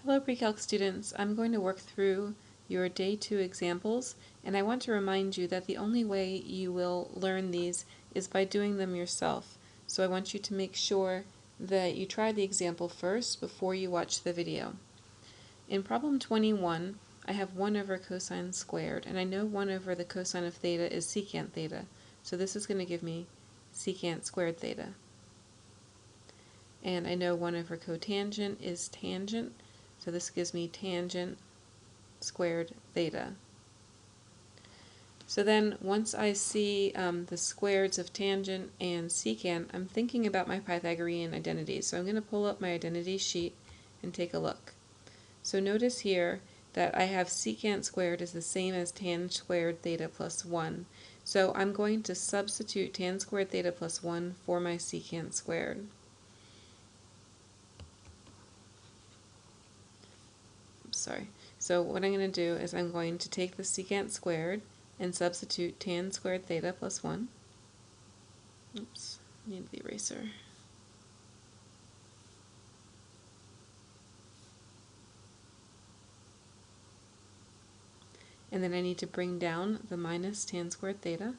Hello Pre-Calc students, I'm going to work through your Day 2 examples, and I want to remind you that the only way you will learn these is by doing them yourself. So I want you to make sure that you try the example first before you watch the video. In problem 21, I have 1 over cosine squared, and I know 1 over the cosine of theta is secant theta, so this is going to give me secant squared theta. And I know 1 over cotangent is tangent, so this gives me tangent squared theta. So then once I see the squareds of tangent and secant, I'm thinking about my Pythagorean identities. So I'm going to pull up my identity sheet and take a look. So notice here that I have secant squared is the same as tan squared theta plus 1. So I'm going to substitute tan squared theta plus 1 for my secant squared. Sorry. So what I'm going to do is I'm going to take the secant squared and substitute tan squared theta plus 1. Oops, need the eraser. And then I need to bring down the minus tan squared theta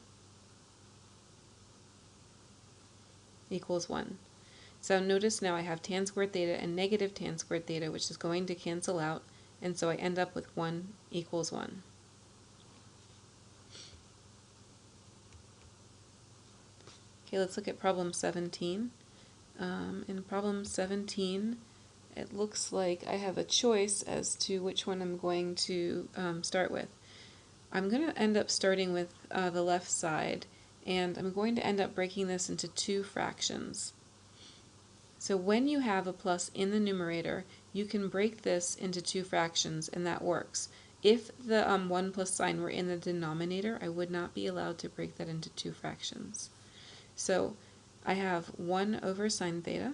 equals 1. So notice now I have tan squared theta and negative tan squared theta, which is going to cancel out, and so I end up with 1 equals 1. Okay, let's look at problem 17. In problem 17, it looks like I have a choice as to which one I'm going to start with. I'm going to end up starting with the left side, and I'm going to end up breaking this into 2 fractions. So when you have a plus in the numerator, you can break this into 2 fractions, and that works. If the 1 plus sign were in the denominator, I would not be allowed to break that into 2 fractions. So I have 1 over sine theta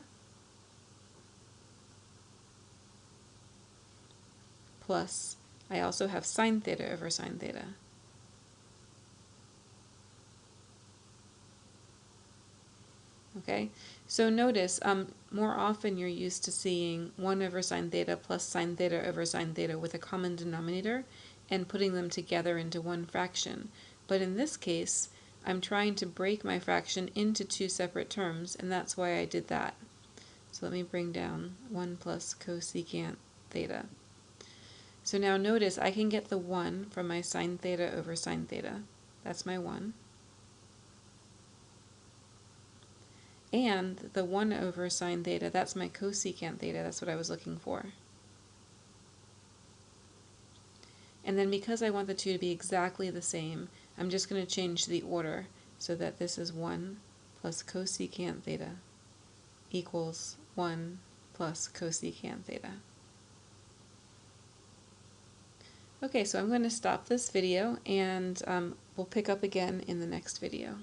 plus I also have sine theta over sine theta. Okay, so notice more often you're used to seeing 1 over sine theta plus sine theta over sine theta with a common denominator and putting them together into 1 fraction. But in this case, I'm trying to break my fraction into 2 separate terms, and that's why I did that. So let me bring down 1 plus cosecant theta. So now notice I can get the 1 from my sine theta over sine theta. That's my 1. And the 1 over sine theta, that's my cosecant theta, that's what I was looking for. And then because I want the two to be exactly the same, I'm just going to change the order so that this is 1 plus cosecant theta equals 1 plus cosecant theta. Okay, so I'm going to stop this video and we'll pick up again in the next video.